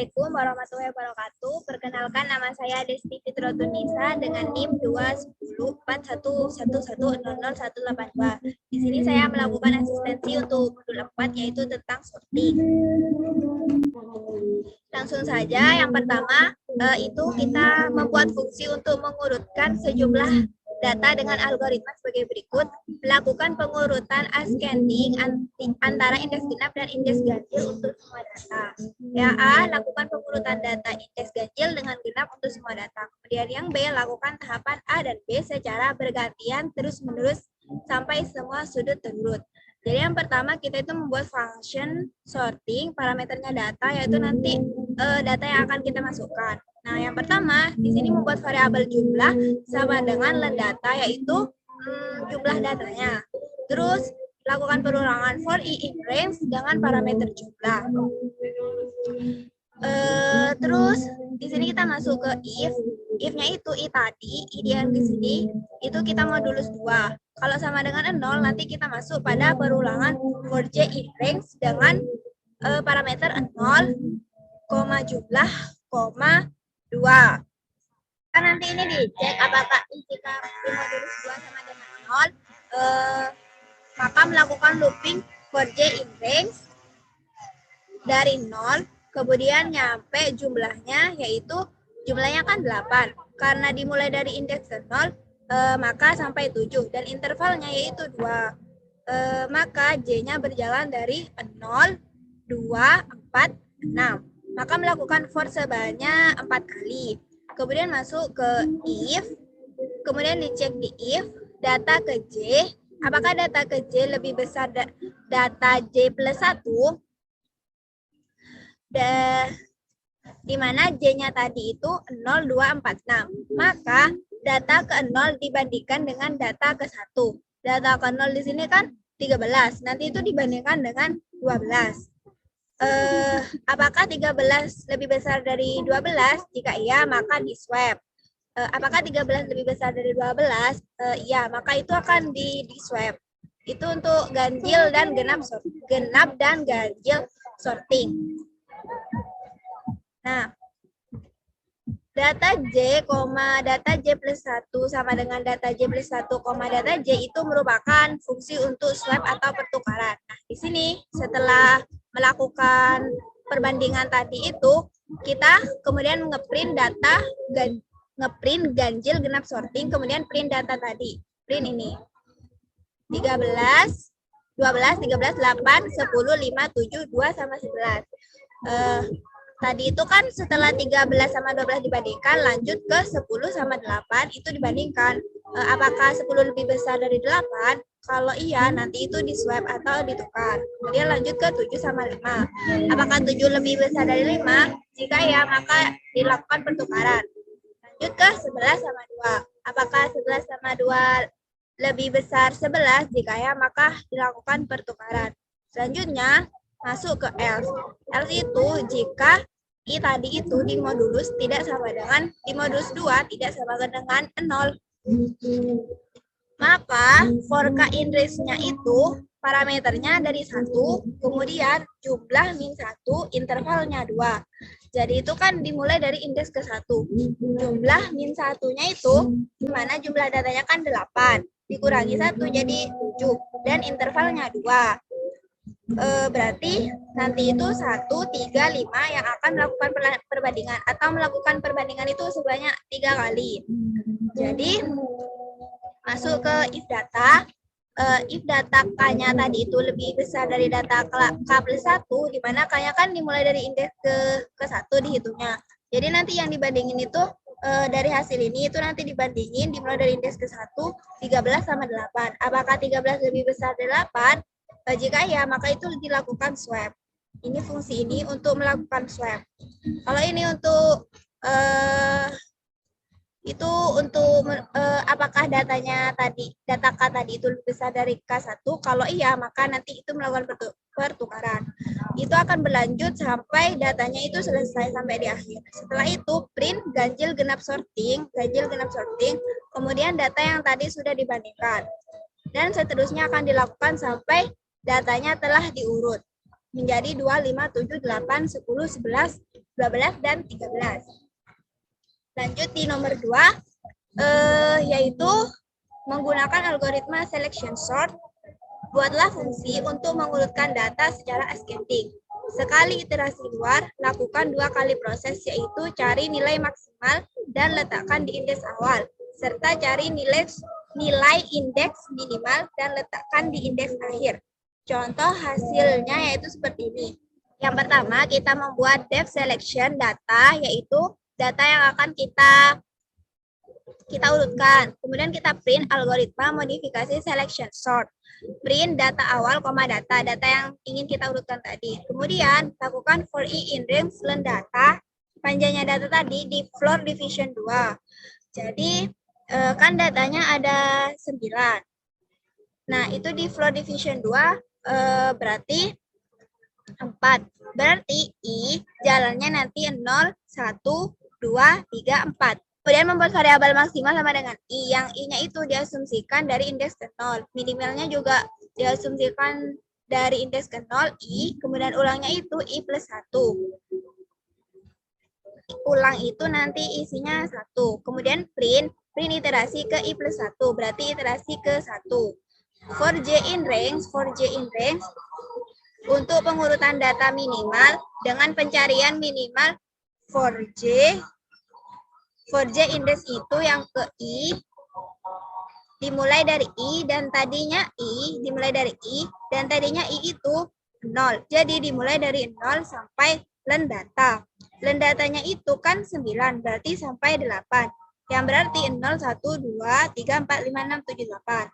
Assalamualaikum warahmatullahi wabarakatuh. Perkenalkan, nama saya Desti Fitrotunisa dengan NIM 2104111000182. Di sini saya melakukan asistensi untuk modul 4 yaitu tentang sorting. Langsung saja, yang pertama itu kita membuat fungsi untuk mengurutkan sejumlah data dengan algoritma sebagai berikut. Melakukan pengurutan ascending antara indeks genap dan indeks ganjil untuk semua data. Yang A, lakukan pengurutan data indeks ganjil dengan genap untuk semua data. Kemudian yang B, lakukan tahapan A dan B secara bergantian terus-menerus sampai semua sudut terurut. Jadi yang pertama kita itu membuat function sorting, parameternya data, yaitu nanti data yang akan kita masukkan. Nah, yang pertama di sini membuat variabel jumlah sama dengan len data, yaitu jumlah datanya. Terus lakukan perulangan for i in range dengan parameter jumlah. Terus di sini kita masuk ke if-nya itu i tadi, i yang di sini itu kita modulus 2. Kalau sama dengan 0 nanti kita masuk pada perulangan for j in range dengan parameter 0, jumlah, 2. Kan nanti ini dicek apakah jika di modulus 2 sama dengan 0, maka melakukan looping for j in range dari 0, kemudian nyampe jumlahnya, yaitu jumlahnya kan 8. Karena dimulai dari indeks 0, maka sampai 7. Dan intervalnya yaitu 2. Maka J-nya berjalan dari 0, 2, 4, 6. Maka melakukan for sebanyak 4 kali. Kemudian masuk ke if, kemudian dicek di if, data ke J, apakah data ke J lebih besar data J plus 1, di mana J-nya tadi itu 0, 2, 4, 6. Maka data ke 0 dibandingkan dengan data ke 1. Data ke 0 di sini kan 13, nanti itu dibandingkan dengan 12. Apakah 13 lebih besar dari 12? Jika iya, maka di swap. Apakah 13 lebih besar dari 12? Iya, maka itu akan di swap. Itu untuk ganjil dan genap dan ganjil sorting. Nah, data J, data J plus 1 sama dengan data J plus 1, data J itu merupakan fungsi untuk swap atau pertukaran. Nah, di sini setelah melakukan perbandingan tadi itu, kita kemudian ngeprint data, ngeprint ganjil genap sorting, kemudian print data tadi. Print ini. 13, 12, 13, 8, 10, 5, 7, 2, sama 11. Tadi itu kan setelah 13 sama 12 dibandingkan, lanjut ke 10 sama 8, itu dibandingkan. Apakah 10 lebih besar dari 8? Kalau iya, nanti itu di swap atau ditukar. Kemudian lanjut ke 7 sama 5. Apakah 7 lebih besar dari 5? Jika ya, maka dilakukan pertukaran. Lanjut ke 11 sama 2. Apakah 11 sama 2 lebih besar 11? Jika ya, maka dilakukan pertukaran. Selanjutnya, masuk ke else. Else itu jika i tadi itu di modulus tidak sama dengan, di modulus 2 tidak sama dengan 0. Maka for k in range-nya itu parameternya dari 1, kemudian jumlah min 1, intervalnya 2. Jadi itu kan dimulai dari indeks ke 1. Jumlah min 1-nya itu, dimana jumlah datanya kan 8. Dikurangi 1 jadi 7. Dan intervalnya 2. Berarti nanti itu 1, 3, 5 yang akan melakukan perbandingan. Atau melakukan perbandingan itu sebanyak 3 kali. Jadi, masuk ke if data. If data K-nya tadi itu lebih besar dari data K plus 1, di mana K-nya kan dimulai dari indeks ke 1 dihitungnya. Jadi nanti yang dibandingin itu dari hasil ini itu nanti dibandingin dimulai dari indeks ke 1, 13 sama 8. Apakah 13 lebih besar dari 8? Jika ya, maka itu dilakukan swap. Ini fungsi ini untuk melakukan swap. Kalau ini untuk apakah datanya tadi, data K tadi itu lebih besar dari K1? Kalau iya, maka nanti itu melakukan pertukaran. Itu akan berlanjut sampai datanya itu selesai sampai di akhir. Setelah itu print ganjil genap sorting, kemudian data yang tadi sudah dibandingkan. Dan seterusnya akan dilakukan sampai datanya telah diurut. menjadi 2, 5, 7, 8, 10, 11, 12, dan 13. Lanjut di nomor 2, yaitu menggunakan algoritma selection sort. Buatlah fungsi untuk mengurutkan data secara ascending. Sekali iterasi luar, lakukan 2 kali proses, yaitu cari nilai maksimal dan letakkan di indeks awal, serta cari nilai indeks minimal dan letakkan di indeks akhir. Contoh hasilnya yaitu seperti ini. Yang pertama, kita membuat depth selection data, yaitu data yang akan kita urutkan. Kemudian kita print algoritma modifikasi selection sort. Print data awal, data yang ingin kita urutkan tadi. Kemudian lakukan for i in range len data. Panjangnya data tadi di floor division 2. Jadi kan datanya ada 9. Nah, itu di floor division 2 berarti 4. Berarti i jalannya nanti 0, 1, 2, 3, 4. Kemudian membuat variabel maksimal sama dengan i. Yang i-nya itu diasumsikan dari indeks ke 0. Minimalnya juga diasumsikan dari indeks ke 0, i. Kemudian ulangnya itu i plus 1. Ulang itu nanti isinya 1. Kemudian print iterasi ke i plus 1. Berarti iterasi ke 1. For j in range, untuk pengurutan data minimal dengan pencarian minimal for j index itu yang ke i dimulai dari i dan tadinya i dimulai dari i dan tadinya i itu 0. Jadi dimulai dari 0 sampai len data. Len datanya itu kan 9, berarti sampai 8. Yang berarti 0, 1, 2, 3, 4, 5, 6, 7, 8.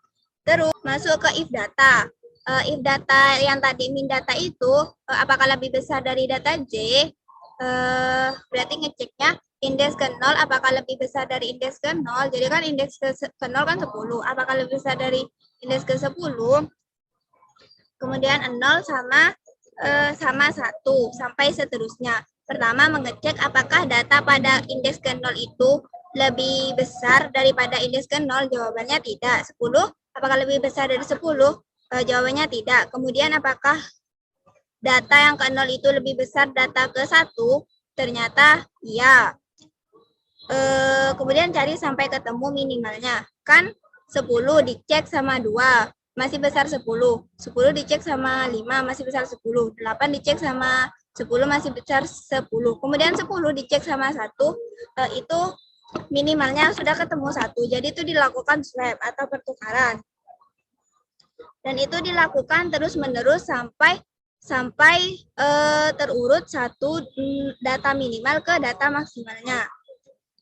Terus masuk ke if data. If data yang tadi min data itu apakah lebih besar dari data j? Berarti ngeceknya indeks ke 0 apakah lebih besar dari indeks ke 0. Jadi kan indeks ke 0 kan 10. Apakah lebih besar dari indeks ke 10? Kemudian 0 sama 1 sampai seterusnya. Pertama mengecek apakah data pada indeks ke 0 itu lebih besar daripada indeks ke 0. Jawabannya tidak. 10 apakah lebih besar dari 10? Jawabannya tidak. Kemudian apakah data yang ke 0 itu lebih besar data ke 1? Ternyata iya. Kemudian cari sampai ketemu minimalnya. Kan 10 dicek sama 2, masih besar 10. 10 dicek sama 5, masih besar 10. 8 dicek sama 10, masih besar 10. Kemudian 10 dicek sama 1, itu minimalnya sudah ketemu 1. Jadi itu dilakukan swap atau pertukaran. Dan itu dilakukan terus-menerus sampai terurut satu data minimal ke data maksimalnya.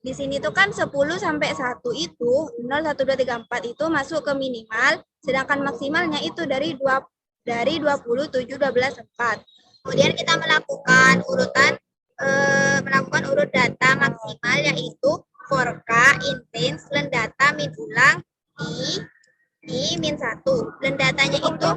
Di sini tuh kan 10 sampai 1 itu 0, 1, 2, 3, 4 itu masuk ke minimal, sedangkan maksimalnya itu dari 20, 7, 12, 4. Kemudian kita melakukan urut data maksimal, yaitu for k in range len data min ulang i min 1. Len datanya itu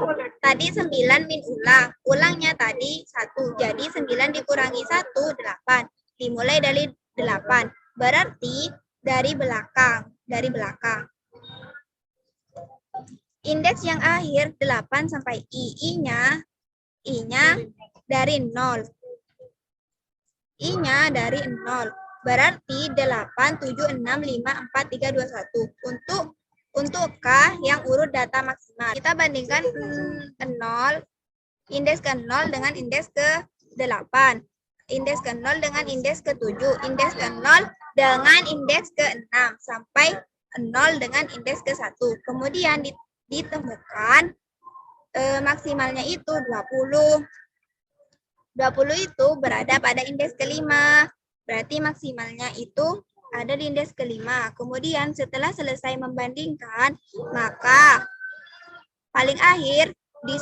tadi 9 min ulang. Ulangnya tadi 1. Jadi 9 dikurangi 1, 8. Dimulai dari 8. Berarti dari belakang. Indeks yang akhir 8 sampai i-nya dari 0. I-nya dari 0. Berarti 8, 7, 6, 5, 4, 3, 2, 1. Untuk K yang urut data maksimal. Kita bandingkan 0, indeks ke 0 dengan indeks ke 8. Indeks ke 0 dengan indeks ke 7. Indeks ke 0 dengan indeks ke 6. Sampai 0 dengan indeks ke 1. Kemudian ditemukan maksimalnya itu 20. 20 itu berada pada indeks ke 5. Berarti maksimalnya itu ada di indeks ke-5. Kemudian setelah selesai membandingkan, maka paling akhir di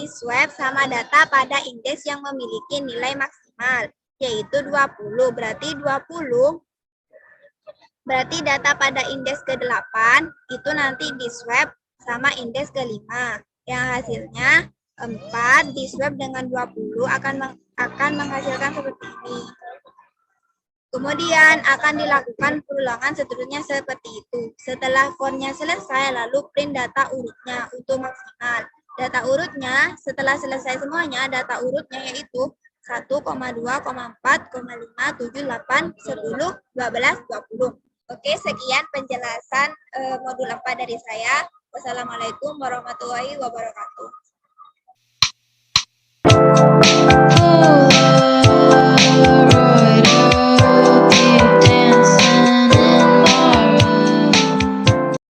swap sama data pada indeks yang memiliki nilai maksimal, yaitu 20. Berarti data pada indeks ke-8 itu nanti di swap sama indeks ke-5. Yang hasilnya 4 di swap dengan 20 akan menghasilkan seperti ini. Kemudian akan dilakukan perulangan seterusnya seperti itu. Setelah for-nya selesai, lalu print data urutnya untuk maksimal. Data urutnya, setelah selesai semuanya, data urutnya yaitu 1, 2, 4, 5, 7, 8, 10, 12, 20. Oke, sekian penjelasan modul 4 dari saya. Wassalamualaikum warahmatullahi wabarakatuh.